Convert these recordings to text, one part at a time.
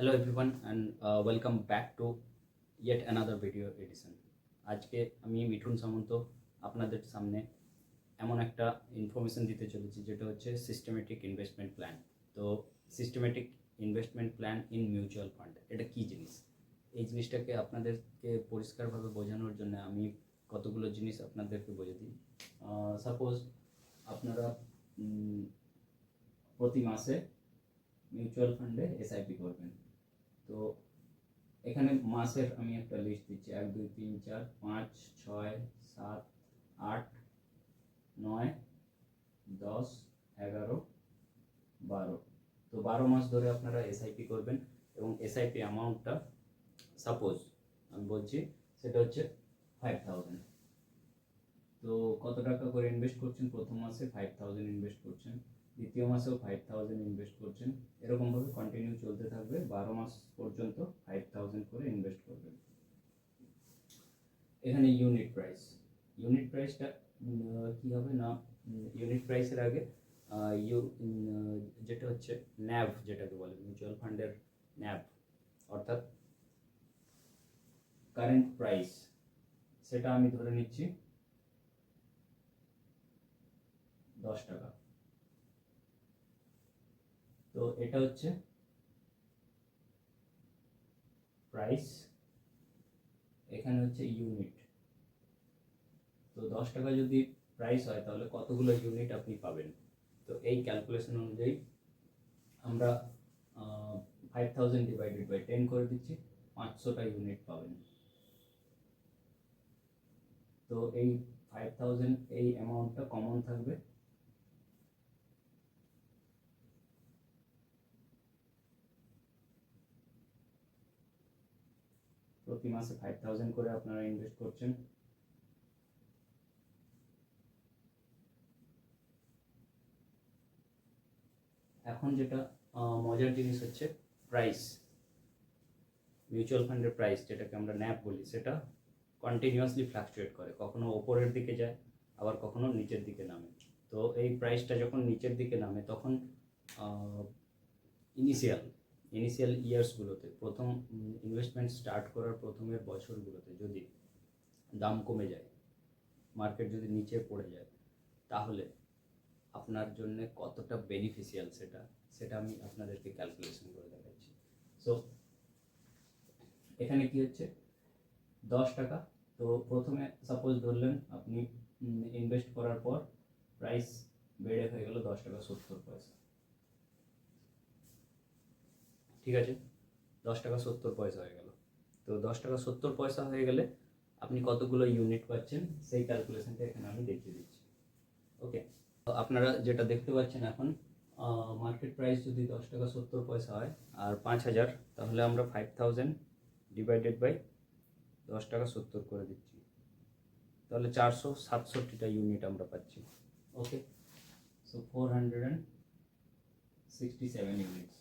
Hello everyone and welcome back to yet another video edition. আজকে আমি মিঠুন সামন্ত আপনাদের সামনে এমন একটা ইনফরমেশন দিতে চলেছি যেটা হচ্ছে সিস্টেমেটিক ইনভেস্টমেন্ট প্ল্যান। তো systematic investment plan in mutual fund এটা কী জিনিস, এই জিনিসটাকে আপনাদেরকে পরিষ্কারভাবে বোঝানোর জন্য আমি কতগুলো জিনিস আপনাদেরকে বলে দিই। সাপোজ আপনারা প্রতি মাসে মিউচুয়াল ফান্ডে এসআইপি করবেন। তো এখানে মাসের আমি একটা লিস্ট দিচ্ছি 1 2 3 4 5 6 7 8 9 10 11 12। তো 12 মাস ধরে আপনারা এসআইপি করবেন এবং এসআইপি অ্যামাউন্টটা সাপোজ আমি বলছি সেটা হচ্ছে 5000। তো কত টাকা করে ইনভেস্ট করছেন? প্রথম মাসে 5000 ইনভেস্ট করছেন, দ্বিতীয় মাসেও 5000 ইনভেস্ট করছেন, এরকমভাবে কন্টিনিউ চলতে থাকবে। 12 মাস পর্যন্ত 5000 করে ইনভেস্ট করবেন। এখানে ইউনিট প্রাইসটা কী হবে না, ইউনিট প্রাইসের আগে যেটা হচ্ছে ন্যাভ, যেটাকে বলে মিউচুয়াল ফান্ডের ন্যাভ অর্থাৎ কারেন্ট প্রাইস, সেটা আমি ধরে নিচ্ছি 10 টাকা। তো এটা হচ্ছে প্রাইস, এখানে হচ্ছে ইউনিট। তো 10 টাকা যদি প্রাইস হয় তাহলে কতগুলো ইউনিট আপনি পাবেন? তো এই ক্যালকুলেশন অনুযায়ী আমরা 5000 ডিভাইডেড বাই 10 করে দিচ্ছি, 500টা ইউনিট পাবেন। তো এই 5000 এই অ্যামাউন্টটা কমন থাকবে। প্রতি মাসে 5000 করে আপনারা ইনভেস্ট করছেন। এখন যেটা মজার জিনিস হচ্ছে প্রাইস, মিউচুয়াল ফান্ডের প্রাইস যেটাকে আমরা ন্যাপ বলি, সেটা কন্টিনিউয়াসলি ফ্লাকচুয়েট করে, কখনো ওপরের দিকে যায় আবার কখনো নিচের দিকে নামে। তো এই প্রাইসটা যখন নিচের দিকে নামে তখন ইনিশিয়াল ইয়ার্সগুলোতে, প্রথম ইনভেস্টমেন্ট স্টার্ট করার প্রথমের বছরগুলোতে যদি দাম কমে যায়, মার্কেট যদি নিচে পড়ে যায়, তাহলে আপনার জন্য কতটা বেনিফিশিয়াল সেটা আমি আপনাদেরকে ক্যালকুলেশন করে দেখাচ্ছি। সো এখানে কি হচ্ছে 10 টাকা। তো প্রথমে সাপোজ ধরলেন আপনি ইনভেস্ট করার পর প্রাইস বেড়ে হয়ে গেল 10 টাকা 70 পয়সা, ঠিক আছে, 10 টাকা 70 পয়সা হয়ে গেল। তো 10 টাকা 70 পয়সা হয়ে গেলে আপনি কতগুলো ইউনিট পাচ্ছেন সেই ক্যালকুলেশনটা এখানে আমি দেখিয়ে দিচ্ছি। ওকে, তো আপনারা যেটা দেখতে পাচ্ছেন এখন মার্কেট প্রাইস যদি 10 টাকা 70 পয়সা হয় আর 5000, তাহলে আমরা 5000 ডিভাইডেড বাই 10 টাকা 70 করে দিচ্ছি, তাহলে 467টা ইউনিট আমরা পাচ্ছি। ওকে, সো 467 ইউনিটস।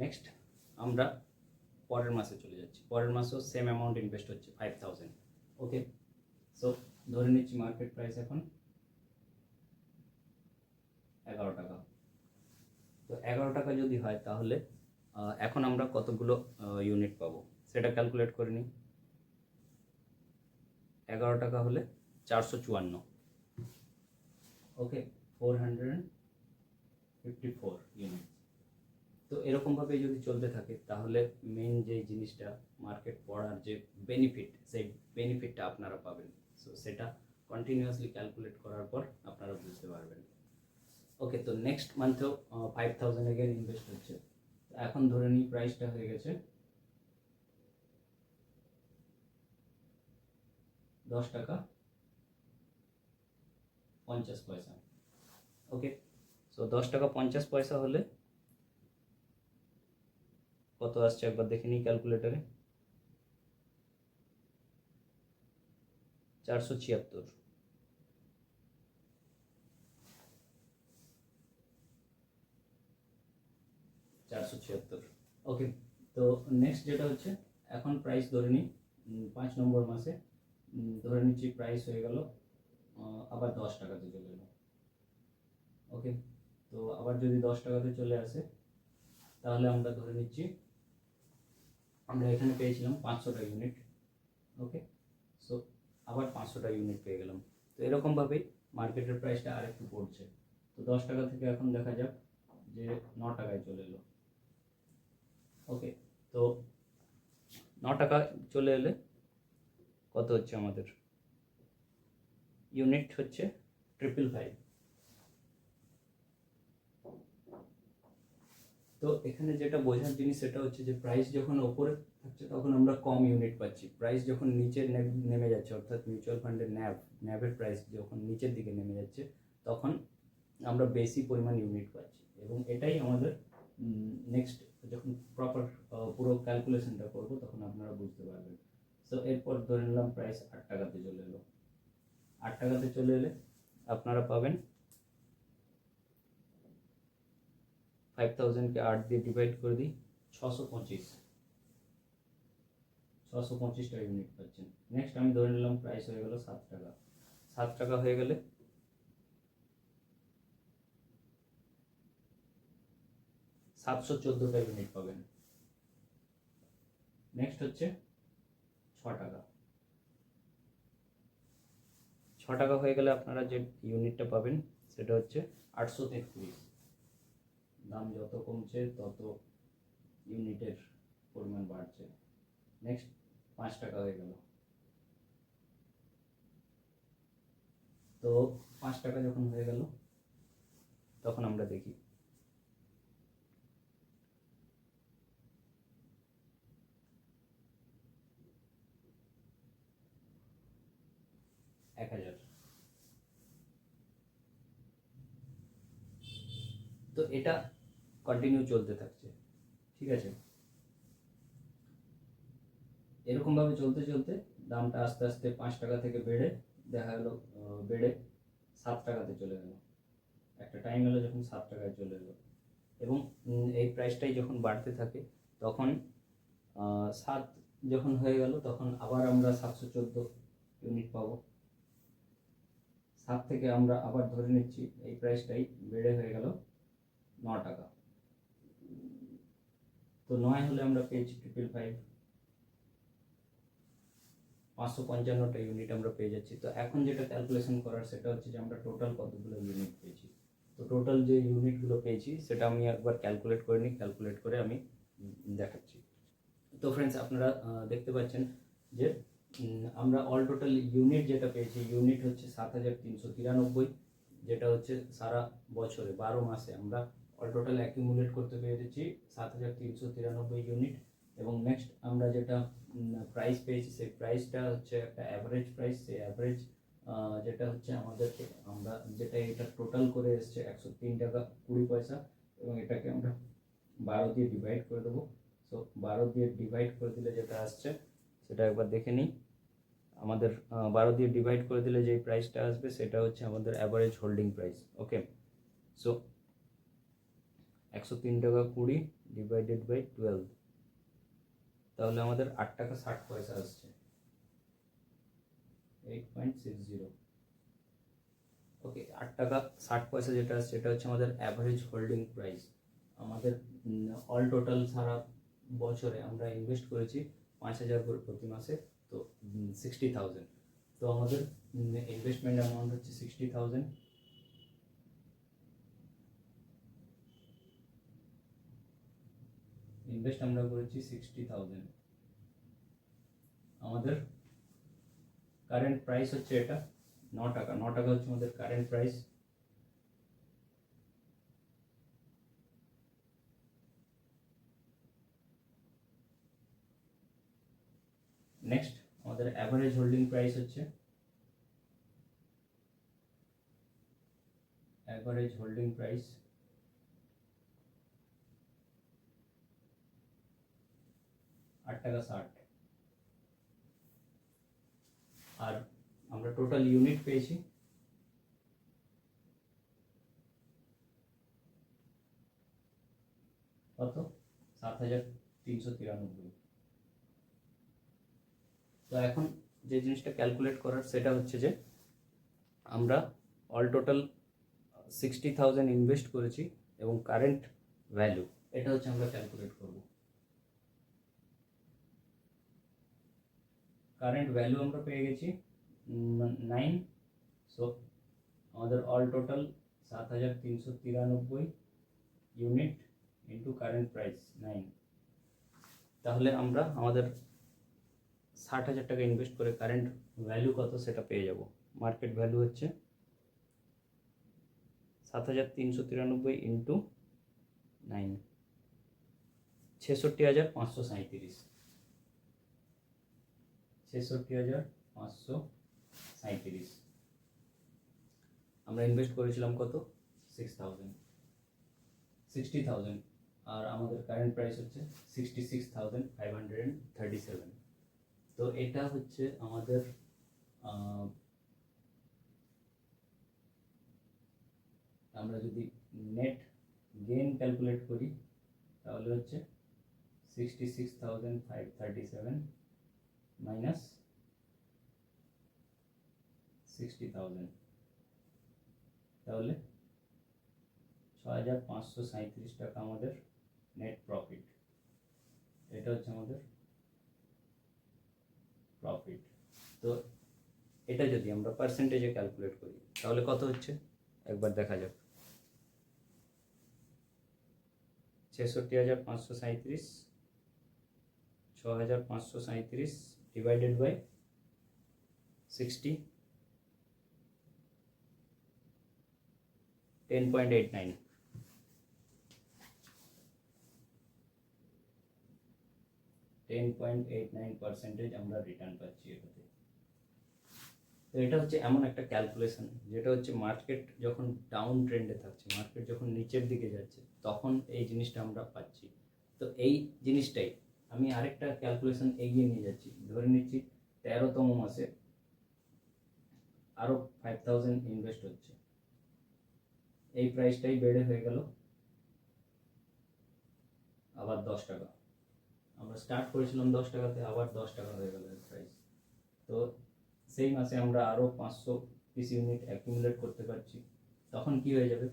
নেক্সট আমরা পরের মাসে চলে যাচ্ছি। পরের মাসেও সেম অ্যামাউন্ট ইনভেস্ট হচ্ছে 5000। ওকে, সো ধরে নিচ্ছি মার্কেট প্রাইস এখন 11 টাকা। তো 11 টাকা যদি হয় তাহলে এখন আমরা কতগুলো ইউনিট পাবো সেটা ক্যালকুলেট করে নিই। 11 টাকা হলে 454। ওকে, 454 ইউনিট। তো এরকমভাবে যদি চলতে থাকে তাহলে মেন যে জিনিসটা মার্কেট পড়ার যে বেনিফিট, সেই বেনিফিটটা আপনারা পাবেন। সো সেটা কন্টিনিউয়াসলি ক্যালকুলেট করার পর আপনারা বুঝতে পারবেন। ওকে, তো নেক্সট মান্থেও 5000 এগেন ইনভেস্ট হচ্ছে। এখন ধরে নিই প্রাইসটা হয়ে গেছে 10 টাকা 50 পয়সা। ওকে, সো 10 টাকা 50 পয়সা হলে কত আসছে একবার দেখে নিই ক্যালকুলেটারে। 476। ওকে, তো নেক্সট যেটা হচ্ছে এখন প্রাইস ধরে নিই 5 নম্বর মাসে ধরে নিচ্ছি প্রাইস হয়ে গেল আবার 10 টাকাতে চলে গেল। ওকে, তো আবার যদি 10 টাকাতে চলে আসে তাহলে আমরা ধরে নিচ্ছি আমরা এখানে পেয়েছিলাম 500টা ইউনিট। ওকে, সো আবার 500টা ইউনিট পেয়ে গেলাম। তো এরকমভাবেই মার্কেটের প্রাইসটা আরেকটু পড়ছে। তো 10 টাকা থেকে এখন দেখা যাক যে 9 টাকায় চলে এলো। ওকে, তো 9 টাকা চলে এলে কত হচ্ছে আমাদের ইউনিট হচ্ছে 555। তো এখানে যেটা বোঝার জিনিস সেটা হচ্ছে যে প্রাইস যখন ওপরে থাকছে তখন আমরা কম ইউনিট পাচ্ছি, প্রাইস যখন নিচে নেমে যাচ্ছে অর্থাৎ মিউচুয়াল ফান্ডের ন্যাভের প্রাইস যখন নিচের দিকে নেমে যাচ্ছে তখন আমরা বেশি পরিমাণ ইউনিট পাচ্ছি। এবং এটাই আমাদের নেক্সট যখন প্রপার পুরো ক্যালকুলেশনটা করবো তখন আপনারা বুঝতে পারবেন। সো এরপর ধরে নিলাম প্রাইস 8 টাকাতে চলে এলো। 8 টাকাতে চলে এলে আপনারা পাবেন 5000কে 8 দিয়ে ডিভাইড করে দিই 625টা ইউনিট পাচ্ছেন। নেক্সট আমি ধরে নিলাম প্রাইস হয়ে গেল 7 টাকা। 7 টাকা হয়ে গেলে 714টা ইউনিট পাবেন। নেক্সট হচ্ছে 6 টাকা। 6 টাকা হয়ে গেলে আপনারা যে ইউনিটটা পাবেন সেটা হচ্ছে 833। দাম যত কমছে তত ইউনিটের পরিমাণ বাড়ছে। নেক্সট 5 টাকা হয়ে গেল। তো 5 টাকা যখন হয়ে গেল তখন আমরা দেখি এক হাজার। তো এটা কন্টিনিউ চলতে থাকছে, ঠিক আছে। এরকমভাবে চলতে চলতে দামটা আস্তে আস্তে 5 টাকা থেকে বেড়ে দেখা গেলো বেড়ে 7 টাকাতে চলে গেল। একটা টাইম এলো যখন 7 টাকায় চলে এলো এবং এই প্রাইসটাই যখন বাড়তে থাকে তখন 7 যখন হয়ে গেল তখন আবার আমরা 714 ইউনিট পাবো। 7 থেকে আমরা আবার ধরে নিচ্ছি এই প্রাইসটাই বেড়ে হয়ে গেল 9 টাকা। তো 9 হলে আমরা পেয়েছি 555, 555টা ইউনিট আমরা পেয়ে যাচ্ছি। তো এখন যেটা ক্যালকুলেশন করার সেটা হচ্ছে যে আমরা টোটাল কতগুলো ইউনিট পেয়েছি। তো টোটাল যে ইউনিটগুলো পেয়েছি সেটা আমি একবার ক্যালকুলেট করে নিই, ক্যালকুলেট করে আমি দেখাচ্ছি। তো ফ্রেন্ডস আপনারা দেখতে পাচ্ছেন যে আমরা অল টোটাল ইউনিট যেটা পেয়েছি ইউনিট হচ্ছে 7393, যেটা হচ্ছে সারা বছরে 12 মাসে আমরা অল টোটাল অ্যাকিউমুলেট করতে পেরেছি 7393 ইউনিট। এবং নেক্সট আমরা যেটা প্রাইস পেয়েছি সেই প্রাইসটা হচ্ছে একটা অ্যাভারেজ প্রাইস। সেই অ্যাভারেজ যেটা হচ্ছে আমাদেরকে আমরা যেটা এটা টোটাল করে এসছে 103 টাকা 20 পয়সা এবং এটাকে আমরা 12 দিয়ে ডিভাইড করে দেবো। সো 12 দিয়ে ডিভাইড করে দিলে যেটা আসছে সেটা একবার দেখে নিই। আমাদের 12 দিয়ে ডিভাইড করে দিলে যেই প্রাইসটা আসবে সেটা হচ্ছে আমাদের অ্যাভারেজ হোল্ডিং প্রাইস। ওকে, সো 103 টাকা 20 ডিভাইডেড বাই 12, তাহলে আমাদের 8 টাকা 60 পয়সা আসছে, 8.60। ওকে, 8 টাকা 60 পয়সা যেটা আসছে এটা হচ্ছে আমাদের অ্যাভারেজ হোল্ডিং প্রাইস। আমাদের অল টোটাল সারা বছরে আমরা ইনভেস্ট করেছি 5000 করে প্রতি মাসে, তো 60,000। তো আমাদের ইনভেস্টমেন্ট অ্যামাউন্ট হচ্ছে 60,000। ইনভেস্ট আমরা করেছি 60,000। আমাদের কারেন্ট প্রাইস হচ্ছে এটা 9 টাকা। 9 টাকা হচ্ছে আমাদের কারেন্ট প্রাইস। নেক্সট আমাদের অ্যাভারেজ হোল্ডিং প্রাইস হচ্ছে অ্যাভারেজ হোল্ডিং প্রাইস 8 টাকা 60। আর আমরা টোটাল ইউনিট পেয়েছি কত 7393। তো এখন যে জিনিসটা ক্যালকুলেট করার সেটা হচ্ছে যে আমরা অল টোটাল 60,000 ইনভেস্ট করেছি এবং কারেন্ট ভ্যালু এটা হচ্ছে আমরা ক্যালকুলেট করব। কারেন্ট ভ্যালু আমরা পেয়ে গেছি 9। সো আমাদের all total 7393 unit into current price 9। তাহলে আমরা আমাদের 60,000 টাকা ইনভেস্ট করে কারেন্ট ভ্যালু কত সেটা পেয়ে যাব। মার্কেট ভ্যালু হচ্ছে 7393 ইন্টু 9, 66,537। 66,537। আমরা ইনভেস্ট করেছিলাম কত? 60,000। আর আমাদের কারেন্ট প্রাইস হচ্ছে 66,537। তো এটা হচ্ছে আমাদের আমরা যদি নেট গেইন ক্যালকুলেট করি তাহলে হচ্ছে 66,537 মাইনাস 60,000, তাহলে 6,537 টাকা আমাদের নেট প্রফিট। এটা হচ্ছে আমাদের প্রফিট। তো এটা যদি আমরা পার্সেন্টেজে ক্যালকুলেট করি তাহলে কত হচ্ছে একবার দেখা যাক। 66,537, 6,537 ডিভাইডেড বাই 60, 10.89। 10.89% আমরা রিটার্ন পাচ্ছি এটাতে। তো এটা হচ্ছে এমন একটা ক্যালকুলেশন যেটা হচ্ছে মার্কেট যখন ডাউন ট্রেন্ডে থাকছে, মার্কেট যখন নিচের দিকে যাচ্ছে, তখন এই জিনিসটা আমরা পাচ্ছি। তো এই জিনিসটাই আমি আরেকটা ক্যালকুলেশন এগিয়ে নিয়ে যাচ্ছি। ধরে নিচ্ছি 13তম মাসে আরও 5,000 ইনভেস্ট হচ্ছে, এই প্রাইসটাই বেড়ে হয়ে গেল আবার 10 টাকা। আমরা স্টার্ট করেছিলাম 10 টাকাতে, আবার 10 টাকা হয়ে গেল এর প্রাইস। তো সেই মাসে আমরা আরও 500 পিস ইউনিট অ্যাকুমুলেট করতে পারছি। তখন কি হয়ে যাবে?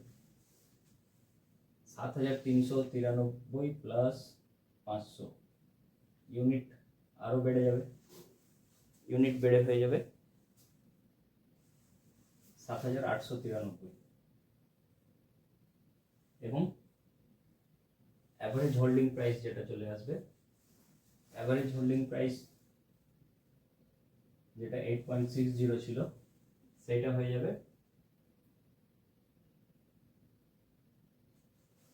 7,393 প্লাস 500 ইউনিট আরও বেড়ে যাবে। ইউনিট বেড়ে হয়ে যাবে 7,893 এবং অ্যাভারেজ হোল্ডিং প্রাইস যেটা চলে আসবে, অ্যাভারেজ হোল্ডিং প্রাইস যেটা 8.60 ছিল সেটা হয়ে যাবে,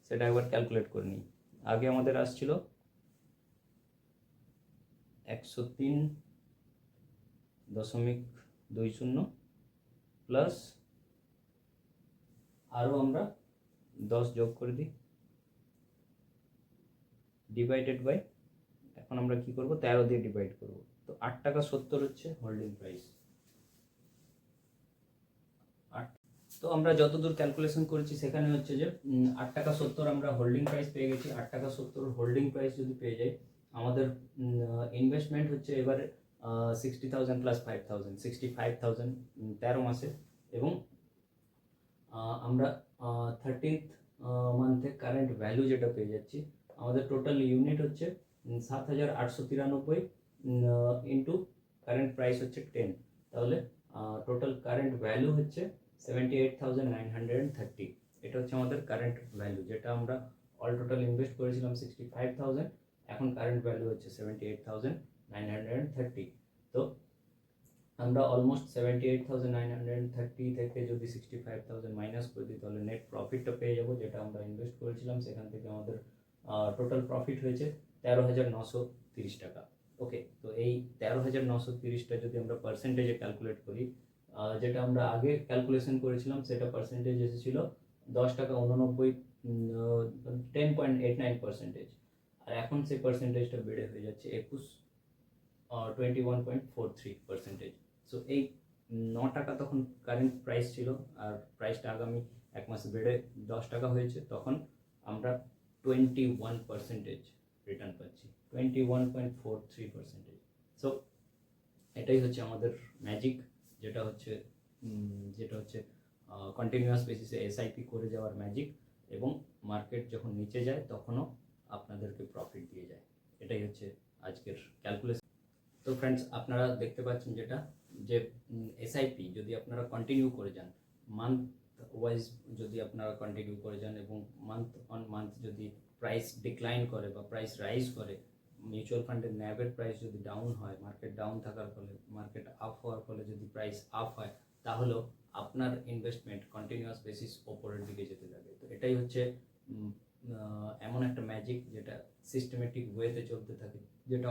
সেটা একবার ক্যালকুলেট করে নিই। আগে আমাদের আসছিল 103.20 প্লাস আরও আমরা 10 যোগ করে দিই, ডিভাইডেড বাই, এখন আমরা কি করব 13 দিয়ে ডিভাইড করব। তো 8 টাকা 70 হচ্ছে হোল্ডিং প্রাইস। তো আমরা যতদূর ক্যালকুলেশন করেছি সেখানে হচ্ছে যে 8 টাকা 70 আমরা হোল্ডিং প্রাইস পেয়ে গেছি। 8 টাকা 70 হোল্ডিং প্রাইস যদি পেয়ে যাই, আমাদের ইনভেস্টমেন্ট হচ্ছে এবারে 60,000 প্লাস 5,000, 65,000 13 মাসে। এবং আমরা 13th মান্থে কারেন্ট ভ্যালু যেটা পেয়ে যাচ্ছি, আমাদের টোটাল ইউনিট হচ্ছে 7,893 ইন্টু কারেন্ট প্রাইস হচ্ছে 10, তাহলে টোটাল কারেন্ট ভ্যালু হচ্ছে 78,930। এটা হচ্ছে আমাদের কারেন্ট ভ্যালু, যেটা আমরা অল টোটাল ইনভেস্ট করেছিলাম 65,000, এখন কারেন্ট ভ্যালু হচ্ছে 78,930। তো আমরা অলমোস্ট 78,930 থেকে যদি 65,000 মাইনাস করে দিই তাহলে নেট প্রফিটটা পেয়ে যাবো, যেটা আমরা ইনভেস্ট করেছিলাম সেখান থেকে আমাদের টোটাল প্রফিট হয়েছে 13,930 টাকা। ওকে, তো এই 13,930টা যদি আমরা পার্সেন্টেজে ক্যালকুলেট করি, যেটা আমরা আগে ক্যালকুলেশন করেছিলাম সেটা পার্সেন্টেজ এসেছিল 10 টাকা 89, 10.89%। আর এখন সেই পার্সেন্টেজটা বেড়ে হয়ে যাচ্ছে 21.43%। সো এই 9 টাকা তখন কারেন্ট প্রাইস ছিল, আর প্রাইসটা আগামী এক মাসে বেড়ে 10 টাকা হয়েছে, তখন আমরা 21% রিটার্ন পাচ্ছি, 21.43%। সো এটাই হচ্ছে আমাদের ম্যাজিক, যেটা হচ্ছে কন্টিনিউয়াস বেসিসে এসআইপি করে যাওয়ার ম্যাজিক। এবং মার্কেট যখন নিচে যায় তখনও আপনাদেরকে প্রফিট দিয়ে যায়। এটাই হচ্ছে আজকের ক্যালকুলেশন। তো ফ্রেন্ডস, আপনারা দেখতে পাচ্ছেন যেটা যে এসআইপি যদি আপনারা কন্টিনিউ করে যান, মান্থ ওয়াইজ যদি আপনারা কন্টিনিউ করে যান এবং মান্থ অন মান্থ যদি প্রাইস ডিক্লাইন করে বা প্রাইস রাইজ করে, মিউচুয়াল ফান্ডের ন্যাবের প্রাইস যদি ডাউন হয়, মার্কেট ডাউন থাকার ফলে, মার্কেট আপ হওয়ার ফলে যদি প্রাইস আপ হয়, তাহলেও আপনার ইনভেস্টমেন্ট কন্টিনিউয়াস বেসিস ওপরের দিকে যেতে থাকে। তো এটাই হচ্ছে এমন একটা ম্যাজিক যেটা সিস্টেমেটিক ওয়েতে চলতে থাকে, যেটা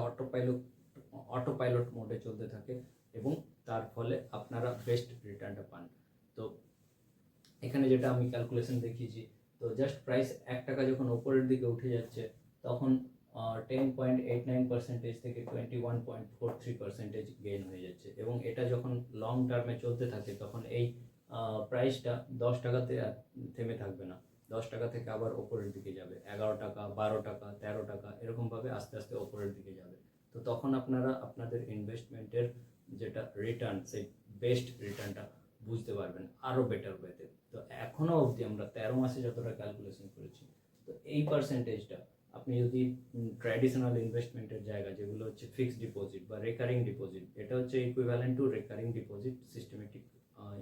অটো পাইলট মোডে চলতে থাকে এবং তার ফলে আপনারা বেস্ট রিটার্নটা পান। তো এখানে যেটা আমি ক্যালকুলেশন দেখিয়েছি, তো জাস্ট প্রাইস 1 টাকা যখন ওপরের দিকে উঠে যাচ্ছে তখন 10.89% থেকে 21.43% গেইন হয়ে যাচ্ছে, এবং এটা যখন লং টার্মে চলতে থাকে তখন এই প্রাইসটা 10 টাকাতে থেমে থাকবে না, 10 টাকা থেকে আবার ওপরের দিকে যাবে, 11 টাকা, 12 টাকা, 13 টাকা, এরকমভাবে আস্তে আস্তে ওপরের দিকে যাবে। তো তখন আপনারা আপনাদের ইনভেস্টমেন্টের যেটা রিটার্ন, সেই বেস্ট রিটার্নটা বুঝতে পারবেন আরও বেটার ওয়েতে। তো এখনও অবধি আমরা 13 মাসে যতটা ক্যালকুলেশন করেছি, তো এই পার্সেন্টেজটা আপনি যদি ট্র্যাডিশনাল ইনভেস্টমেন্টের জায়গা, যেগুলো হচ্ছে ফিক্সড ডিপোজিট বা রেকারিং ডিপোজিট, এটা হচ্ছে equivalent to recurring deposit systematic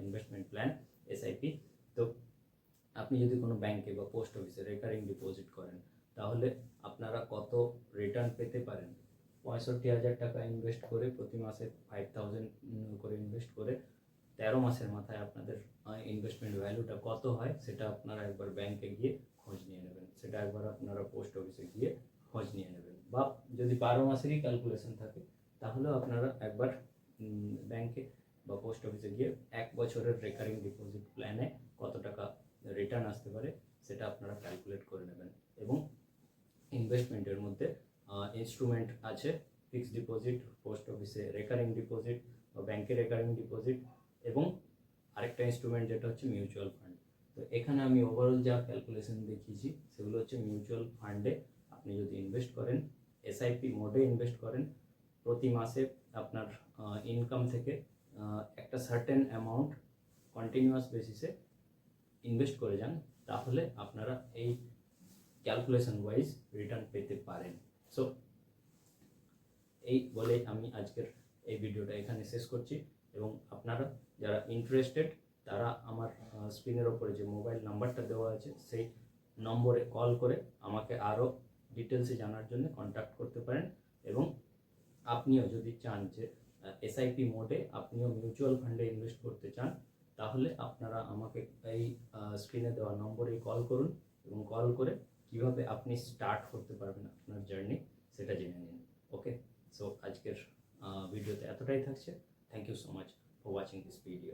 investment plan SIP. তো আপনি যদি কোনো ব্যাংকে বা পোস্ট অফিসে রেকারিং ডিপোজিট করেন, তাহলে আপনারা কত রিটার্ন পেতে পারেন? 65,000 টাকা ইনভেস্ট করে প্রতি মাসে 5,000 করে ইনভেস্ট করে 13 মাসের মাথায় আপনাদের ইনভেস্টমেন্ট ভ্যালুটা কত হয় সেটা আপনারা একবার ব্যাংকে গিয়ে খোঁজ নিয়ে নেবেন, সেটা একবার আপনারা পোস্ট অফিসে গিয়ে খোঁজ নিয়ে নেবেন, বা যদি 12 মাসেরই ক্যালকুলেশন থাকে তাহলেও আপনারা একবার ব্যাংকে বা পোস্ট অফিসে গিয়ে 1 বছরের রেকারিং ডিপোজিট প্ল্যানে কত টাকা রিটার্ন আসতে পারে সেটা আপনারা ক্যালকুলেট করে নেবেন। এবং ইনভেস্টমেন্টের মধ্যে ইনস্ট্রুমেন্ট আছে, ফিক্সড ডিপোজিট, পোস্ট অফিসে রেকারিং ডিপোজিট বা ব্যাংকে রেকারিং ডিপোজিট, এবং আরেকটা ইনস্ট্রুমেন্ট যেটা হচ্ছে মিউচুয়াল ফান্ড। তো এখানে আমি ওভারঅল যা ক্যালকুলেশন দেখিয়েছি সেগুলো হচ্ছে মিউচুয়াল ফান্ডে আপনি যদি ইনভেস্ট করেন, এসআইপি মোডে ইনভেস্ট করেন, প্রতি মাসে আপনার ইনকাম থেকে একটা সার্টেন অ্যামাউন্ট কন্টিনিউয়াস বেসিসে ইনভেস্ট করে যান, তাহলে আপনারা এই ক্যালকুলেশন ওয়াইজ রিটার্ন পেতে পারেন। সো এই বলে আমি আজকের এই ভিডিওটা এখানে শেষ করছি, এবং আপনারা যারা ইন্টারেস্টেড তারা আমার স্ক্রিনের ওপরে যে মোবাইল নাম্বারটা দেওয়া আছে সেই নম্বরে কল করে আমাকে আরও ডিটেলসে জানার জন্য কন্ট্যাক্ট করতে পারেন। এবং আপনিও যদি চান যে এসআইপি মোডে আপনিও মিউচুয়াল ফান্ডে ইনভেস্ট করতে চান, তাহলে আপনারা আমাকে এই স্ক্রিনে দেওয়া নম্বরে কল করুন, এবং কল করে কীভাবে আপনি স্টার্ট করতে পারবেন আপনার জার্নি সেটা জেনে নিন। ওকে, সো আজকের ভিডিওতে এতটাই থাকছে। Thank you so much for watching this video.